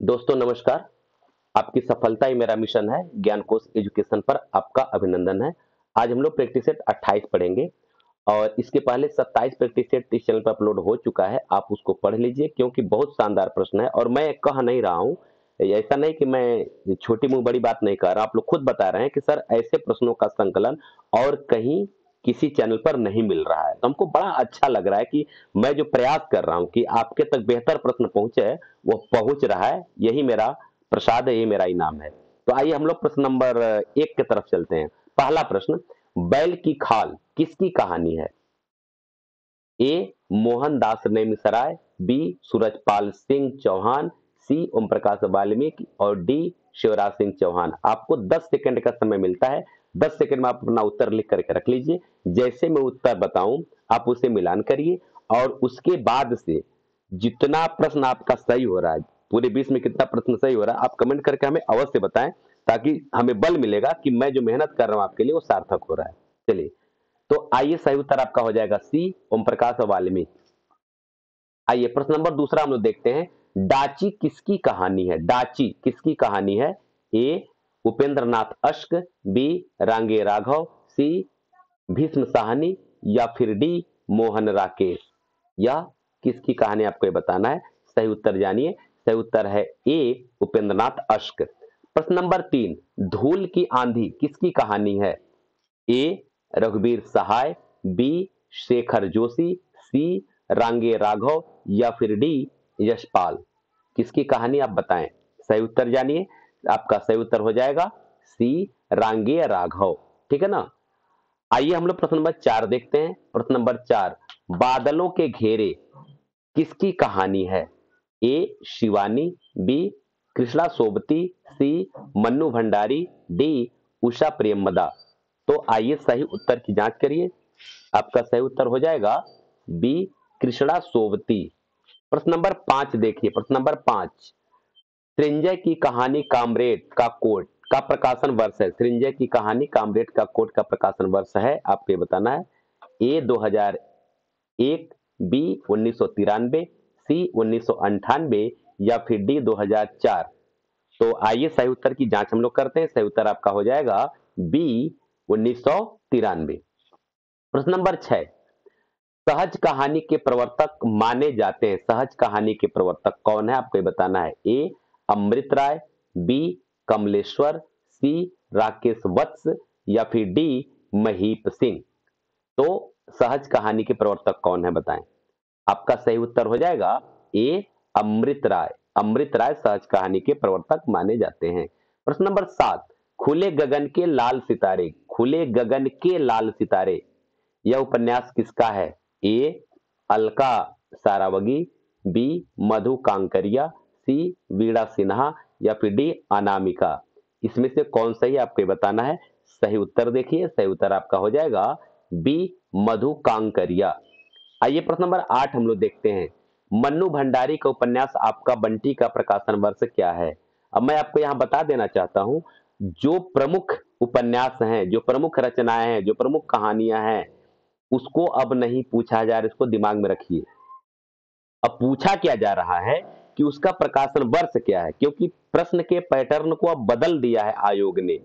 दोस्तों नमस्कार। आपकी सफलता ही मेरा मिशन है। ज्ञान कोश एजुकेशन पर आपका अभिनंदन है। आज हम लोग प्रैक्टिस सेट 28 पढ़ेंगे और इसके पहले 27 प्रैक्टिस सेट इस चैनल पर अपलोड हो चुका है। आप उसको पढ़ लीजिए क्योंकि बहुत शानदार प्रश्न है और मैं कह नहीं रहा हूं, ऐसा नहीं कि मैं छोटी मुंह बड़ी बात नहीं कह रहा। आप लोग खुद बता रहे हैं कि सर ऐसे प्रश्नों का संकलन और कहीं किसी चैनल पर नहीं मिल रहा है, तो हमको बड़ा अच्छा लग रहा है कि मैं जो प्रयास कर रहा हूं कि आपके तक बेहतर प्रश्न पहुंचे, वो पहुंच रहा है। यही मेरा प्रसाद है, ये मेरा इनाम है। तो आइए हम लोग प्रश्न नंबर 1 की तरफ चलते हैं। पहला प्रश्न, बैल की खाल किसकी कहानी है? ए मोहनदास नेमिसराय, बी सूरजपाल सिंह चौहान, सी ओम प्रकाश वाल्मीकि और डी शिवराज सिंह चौहान। आपको 10 सेकंड का समय मिलता है। 10 सेकंड में आप अपना उत्तर लिख करके रख लीजिए। जैसे मैं उत्तर बताऊं आप उसे मिलान करिए और उसके बाद से जितना प्रश्न आपका सही हो रहा है, पूरे 20 में कितना प्रश्न सही हो रहा है, आप कमेंट करके हमें अवश्य बताएं, ताकि हमें बल मिलेगा कि मैं जो मेहनत कर रहा हूं आपके लिए वो सार्थक हो रहा है। चलिए, तो आइए सही उत्तर आपका हो जाएगा सी ओम प्रकाश वाल्मीकि। आइए प्रश्न नंबर दूसरा हम लोग देखते हैं। डाची किसकी कहानी है? डाची किसकी कहानी है? ए उपेंद्र नाथ अश्क, बी रांगे राघव, सी भीष्म साहनी या फिर डी मोहन राकेश। या किसकी कहानी आपको ये बताना है। सही उत्तर जानिए। सही उत्तर है ए उपेंद्रनाथ अश्क। प्रश्न नंबर 3, धूल की आंधी किसकी कहानी है? ए रघुवीर सहाय, बी शेखर जोशी, सी रांगे राघव या फिर डी यशपाल। किसकी कहानी आप बताएं। सही उत्तर जानिए। आपका सही उत्तर हो जाएगा सी रांगे राघव। ठीक है ना। आइए हम लोग प्रश्न नंबर 4 देखते हैं। प्रश्न नंबर 4, बादलों के घेरे किसकी कहानी है? ए शिवानी, बी कृष्णा सोबती, सी मन्नू भंडारी, डी उषा प्रेमदा। तो आइए सही उत्तर की जांच करिए। आपका सही उत्तर हो जाएगा बी कृष्णा सोबती। प्रश्न नंबर 5 देखिए। प्रश्न नंबर 5, सृंजय की कहानी कामरेड का कोट का प्रकाशन वर्ष है। सृंजय की कहानी कामरेड का कोट का प्रकाशन वर्ष है, आपको ये बताना है। ए 2001, बी 1993, सी 1998 या फिर डी 2004। तो आइए सही उत्तर की जांच हम लोग करते हैं। सही उत्तर आपका हो जाएगा बी 1993। प्रश्न नंबर 6, सहज कहानी के प्रवर्तक माने जाते हैं। सहज कहानी के प्रवर्तक कौन है, आपको ये बताना है। ए अमृत राय, बी कमलेश्वर, सी राकेश वत्स या फिर डी महीप सिंह। तो सहज कहानी के प्रवर्तक कौन है बताएं। आपका सही उत्तर हो जाएगा ए अमृत राय। अमृत राय सहज कहानी के प्रवर्तक माने जाते हैं। प्रश्न नंबर 7, खुले गगन के लाल सितारे। खुले गगन के लाल सितारे यह उपन्यास किसका है? ए अलका सारावगी, बी मधु कांकरिया, सी वीणा सिन्हा या फिर डी अनामिका। इसमें से कौन सही आपको बताना है। सही उत्तर देखिए। सही उत्तर आपका हो जाएगा बी मधु कांकरिया। आइए प्रश्न नंबर 8 हम लोग देखते हैं। मन्नू भंडारी का उपन्यास आपका बंटी का प्रकाशन वर्ष क्या है? अब मैं आपको यहां बता देना चाहता हूं, जो प्रमुख उपन्यास हैं, जो प्रमुख रचनाएं हैं, जो प्रमुख कहानियां हैं, उसको अब नहीं पूछा जा रहा, इसको दिमाग में रखिए। अब पूछा क्या जा रहा है कि उसका प्रकाशन वर्ष क्या है, क्योंकि प्रश्न के पैटर्न को अब बदल दिया है आयोग ने।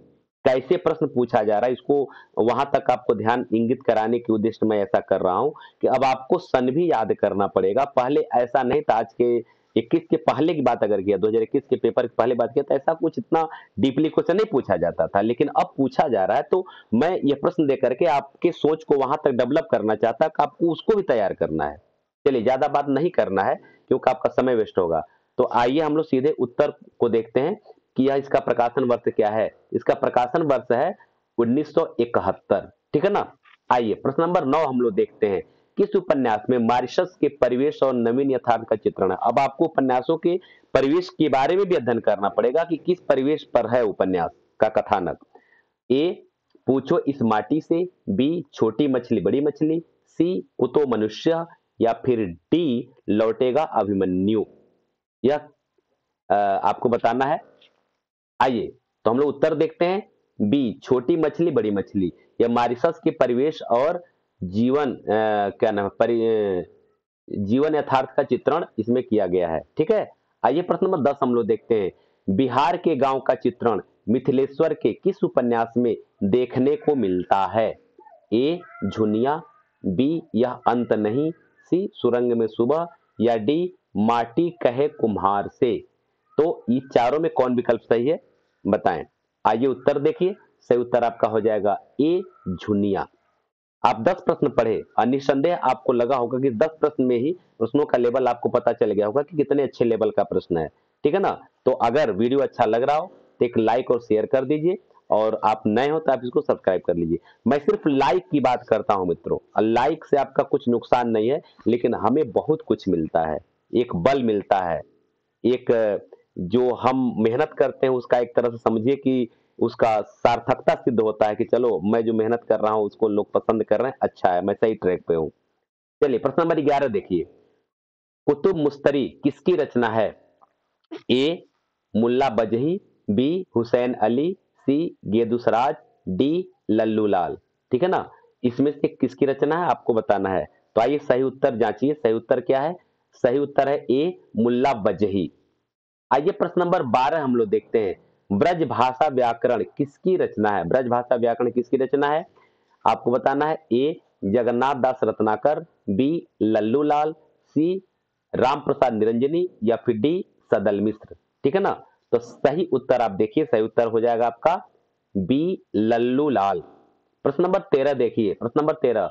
कैसे प्रश्न पूछा जा रहा है, इसको वहां तक आपको ध्यान इंगित कराने के उद्देश्य मैं ऐसा कर रहा हूं कि अब आपको सन भी याद करना पड़ेगा। पहले ऐसा नहीं था। आज के 21 के पहले की बात अगर किया, 2021 के पेपर की पहले बात किया, तो ऐसा कुछ इतना डीपली क्वेश्चन नहीं पूछा जाता था, लेकिन अब पूछा जा रहा है। तो मैं ये प्रश्न दे करके आपके सोच को वहां तक डेवलप करना चाहता कि आपको उसको भी तैयार करना है। चलिए, ज्यादा बात नहीं करना है क्योंकि आपका समय वेस्ट होगा। तो आइए हम लोग सीधे उत्तर को देखते हैं कि यह इसका प्रकाशन वर्ष क्या है। इसका प्रकाशन वर्ष है 1971। ठीक है ना। आइए प्रश्न नंबर 9 हम लोग देखते हैं। किस उपन्यास में मॉरिशस के परिवेश और नवीन यथार्थ का चित्रण है? अब आपको उपन्यासों के परिवेश के बारे में भी अध्ययन करना पड़ेगा कि किस परिवेश पर है उपन्यास का कथानक। ए पूछो इस माटी से, बी छोटी मछली बड़ी मछली, सी कुतो मनुष्य या फिर डी लौटेगा अभिमन्यु। यह आपको बताना है। आइए तो हम लोग उत्तर देखते हैं। बी छोटी मछली बड़ी मछली, यह मॉरिशस के परिवेश और जीवन क्या नाम है जीवन यथार्थ का चित्रण इसमें किया गया है। ठीक है। आइए प्रश्न नंबर 10 हम लोग देखते हैं। बिहार के गांव का चित्रण मिथिलेश्वर के किस उपन्यास में देखने को मिलता है? ए झुनिया, बी यह अंत नहीं, सी सुरंग में सुबह, या डी माटी कहे कुम्हार से। तो ये चारों में कौन विकल्प सही है बताएं। आइए उत्तर देखिए, सही उत्तर आपका हो जाएगा ए झुनिया। आप 10 प्रश्न पढ़े और निस्संदेह आपको लगा होगा कि 10 प्रश्न में ही प्रश्नों का लेवल आपको पता चल गया होगा कि कितने अच्छे लेवल का प्रश्न है। ठीक है ना? तो अगर वीडियो अच्छा लग रहा हो तो एक लाइक और शेयर कर दीजिए, और आप नए हो तो आप इसको सब्सक्राइब कर लीजिए। मैं सिर्फ लाइक की बात करता हूं मित्रों, और लाइक से आपका कुछ नुकसान नहीं है, लेकिन हमें बहुत कुछ मिलता है। एक बल मिलता है, एक जो हम मेहनत करते हैं उसका एक तरह से समझिए कि उसका सार्थकता सिद्ध होता है कि चलो मैं जो मेहनत कर रहा हूं उसको लोग पसंद कर रहे हैं, अच्छा है, मैं सही ट्रैक पे हूं। चलिए प्रश्न नंबर 11 देखिए। कुतुब मुश्तरी किसकी रचना है? ए मुल्ला बजही, बी हुसैन अली, सी गेदुसराज, डी लल्लू लाल। ठीक है ना? इसमें से किसकी रचना है आपको बताना है। तो आइए सही उत्तर जांचिए, सही उत्तर क्या है? सही उत्तर है ए मुल्ला बजही। आइए प्रश्न नंबर 12 हम लोग देखते हैं। ब्रज भाषा व्याकरण किसकी रचना है? ब्रज भाषा व्याकरण किसकी रचना है आपको बताना है। ए जगन्नाथ दास रत्नाकर, बी लल्लू लाल, सी राम प्रसाद निरंजनी, या फिर डी सदल मिश्र। ठीक है ना? तो सही उत्तर आप देखिए, सही उत्तर हो जाएगा आपका बी लल्लू लाल। प्रश्न नंबर 13 देखिए। प्रश्न नंबर 13,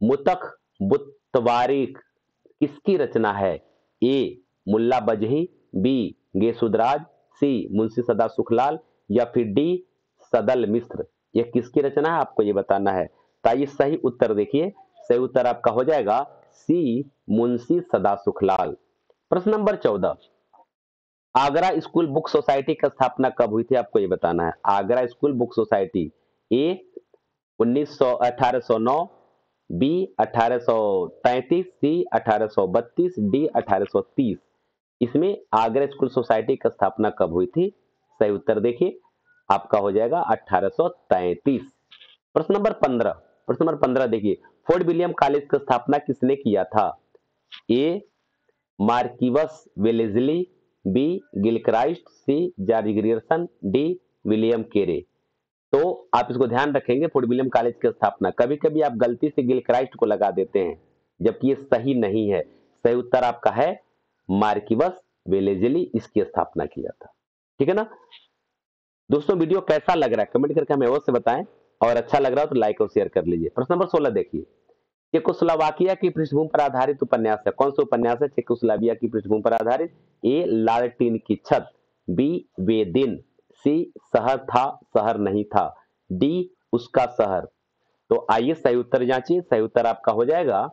मुतख बुतवारिक किसकी रचना है? ए मुल्ला बजही, बी गेसुदराज, सी मुंशी सदा सुखलाल, या फिर डी सदल मिश्र। यह किसकी रचना है आपको ये बताना है। तो आइए सही उत्तर देखिए, सही उत्तर आपका हो जाएगा सी मुंशी सदा सुखलाल। प्रश्न number 14, Agra school book society की स्थापना कब हुई थी आपको ये बताना है। आगरा स्कूल बुक सोसाइटी, ए 1809, बी 1833, सी 1832, डी 1830। इसमें आगरा स्कूल सोसाइटी की स्थापना कब हुई थी? सही उत्तर देखिए, आपका हो जाएगा 1833। प्रश्न नंबर 15, प्रश्न नंबर 15 देखिए। फोर्ट विलियम कॉलेज की स्थापना किसने किया था? ए मार्किवस Wellesley, B Gilchrist, C George Grierson, D William केरे। तो आप इसको ध्यान रखेंगे, फोर्ट विलियम कॉलेज की स्थापना, कभी कभी आप गलती से गिलक्राइस्ट को लगा देते हैं, जबकि ये सही नहीं है। सही उत्तर आपका है मार्किवस वेलेजली, इसकी स्थापना किया था। ठीक है ना दोस्तों? वीडियो कैसा लग रहा है कमेंट करके हमें अवश्य बताएं, और अच्छा लग रहा हो तो लाइक और शेयर कर लीजिए। प्रश्न नंबर 16 देखिए। चेकोस्लोवाकिया की पृष्ठभूमि पर आधारित उपन्यास है, कौन सा उपन्यास है चेकोस्लोवाकिया की पृष्ठभूमि पर आधारित? ए लालटीन की छत, बी वे दिन, सी शहर था शहर नहीं था, डी उसका शहर। तो आइए सही उत्तर जांचिए, सही उत्तर आपका हो जाएगा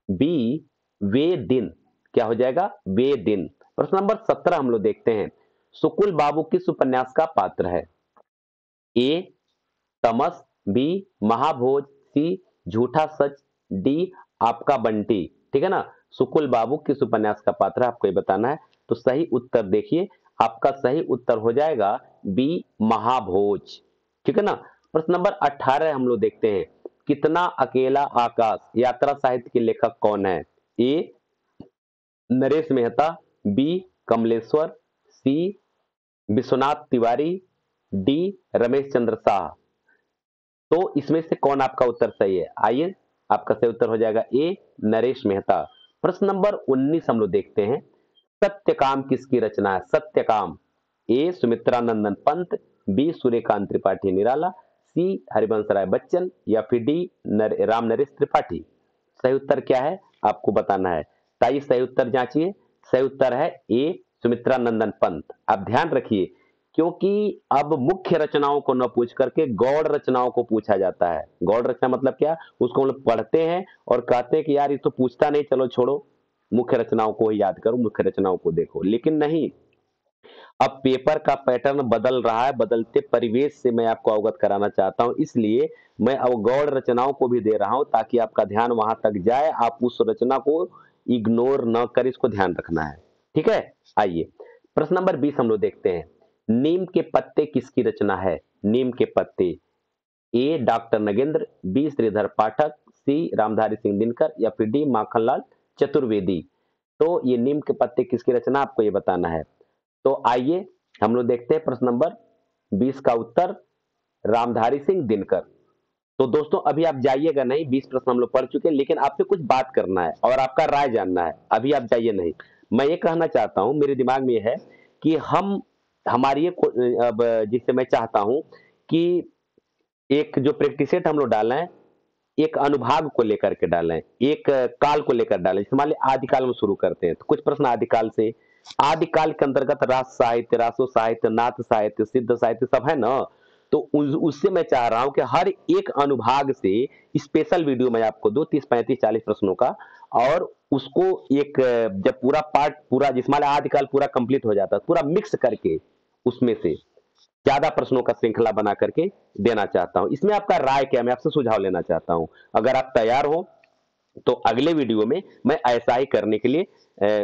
बी वे दिन। क्या हो जाएगा? वे दिन। प्रश्न नंबर 17 हम लोग देखते हैं। सुकुल बाबू किस उपन्यास का पात्र है? ए तमस, बी महाभोज, सी झूठा सच, डी आपका बंटी। ठीक है ना? सुकुल बाबू किस उपन्यास का पात्र है आपको ये बताना है। तो सही उत्तर देखिए, आपका सही उत्तर हो जाएगा बी महाभोज। ठीक है ना? प्रश्न नंबर 18 हम लोग देखते हैं। कितना अकेला आकाश यात्रा साहित्य के लेखक कौन है? ए नरेश मेहता, बी कमलेश्वर, सी विश्वनाथ तिवारी, डी रमेश चंद्र शाह। तो इसमें से कौन आपका उत्तर सही है? आइए, आपका सही उत्तर हो जाएगा ए नरेश मेहता। प्रश्न नंबर 19 हम लोग देखते हैं। सत्यकाम किसकी रचना है? सत्यकाम, ए सुमित्रा नंदन पंत, बी सूर्यकांत त्रिपाठी निराला, सी हरिवंश राय बच्चन, या फिर डी राम नरेश त्रिपाठी। सही उत्तर क्या है आपको बताना है। ताइए सही उत्तर जांचिए, सही उत्तर है ए सुमित्रा नंदन पंत। आप ध्यान रखिए, क्योंकि अब मुख्य रचनाओं को न पूछ करके गौड़ रचनाओं को पूछा जाता है। गौड़ रचना मतलब क्या? उसको हम लोग पढ़ते हैं और कहते हैं कि यार ये तो पूछता नहीं, चलो छोड़ो, मुख्य रचनाओं को ही याद करो, मुख्य रचनाओं को देखो। लेकिन नहीं, अब पेपर का पैटर्न बदल रहा है, बदलते परिवेश से मैं आपको अवगत कराना चाहता हूं, इसलिए मैं अब गौड़ रचनाओं को भी दे रहा हूं ताकि आपका ध्यान वहां तक जाए, आप उस रचना को इग्नोर न कर, इसको ध्यान रखना है। ठीक है? आइए प्रश्न नंबर 20 हम लोग देखते हैं। नीम के पत्ते किसकी रचना है? नीम के पत्ते, ए डॉक्टर नगेंद्र, बी श्रीधर पाठक, सी रामधारी सिंह दिनकर, या फिर डी माखनलाल चतुर्वेदी। तो ये नीम के पत्ते किसकी रचना, आपको ये बताना है। तो आइए हम लोग देखते हैं प्रश्न नंबर 20 का उत्तर, रामधारी सिंह दिनकर। तो दोस्तों अभी आप जाइएगा नहीं, 20 प्रश्न हम लोग पढ़ चुके हैं, लेकिन आपसे कुछ बात करना है और आपका राय जानना है। अभी आप जाइए नहीं। मैं ये कहना चाहता हूं, मेरे दिमाग में ये है कि हम हमारी ये अब जिससे मैं चाहता हूं कि एक जो प्रैक्टिस सेट हम लोग डालें, एक अनुभाग को लेकर के डालें, एक काल को लेकर डालें। जैसे मान लीजिए आदिकाल में शुरू करते हैं, तो कुछ प्रश्न आदिकाल से। आदिकाल के अंतर्गत रास साहित्य, रासो साहित्य, नाथ साहित्य, सिद्ध साहित्य सब है ना। तो उससे मैं चाह रहा हूं कि हर एक अनुभाग से स्पेशल वीडियो मैं आपको दूं, 30, 35, 40 प्रश्नों का। और उसको एक जब पूरा पार्ट पूरा, जिस मान लीजिए आदिकाल पूरा कंप्लीट हो जाता है, पूरा मिक्स करके उसमें से ज्यादा प्रश्नों का श्रृंखला बना करके देना चाहता हूं। इसमें आपका राय क्या है, मैं आपसे सुझाव लेना चाहता हूं। अगर आप तैयार हो तो अगले वीडियो में मैं ऐसा ही करने के लिए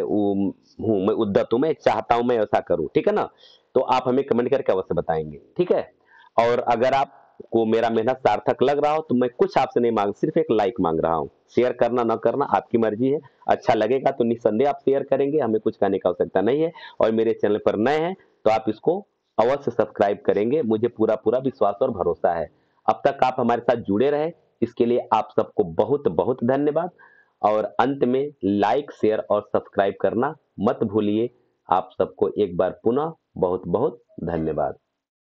हूं, मैं उद्यत हूं, मैं चाहता हूं मैं ऐसा करूं, ठीक है ना। तो आप हमें कमेंट करके अवश्य बताएंगे, ठीक है। और अगर आपको मेरा मेहनत सार्थक लग रहा हो तो मैं कुछ आपसे नहीं मांग, सिर्फ एक लाइक मांग रहा हूं। शेयर करना ना करना आपकी मर्जी है। अच्छा लगेगा तो निस्संदेह आप शेयर करेंगे, हमें कुछ कहने की आवश्यकता नहीं है। और मेरे चैनल पर नए हैं तो आप इसको अवश्य सब्सक्राइब करेंगे, मुझे पूरा पूरा विश्वास और भरोसा है। अब तक आप हमारे साथ जुड़े रहे, इसके लिए आप सबको बहुत बहुत धन्यवाद। और अंत में लाइक, शेयर और सब्सक्राइब करना मत भूलिए। आप सबको एक बार पुनः बहुत बहुत धन्यवाद।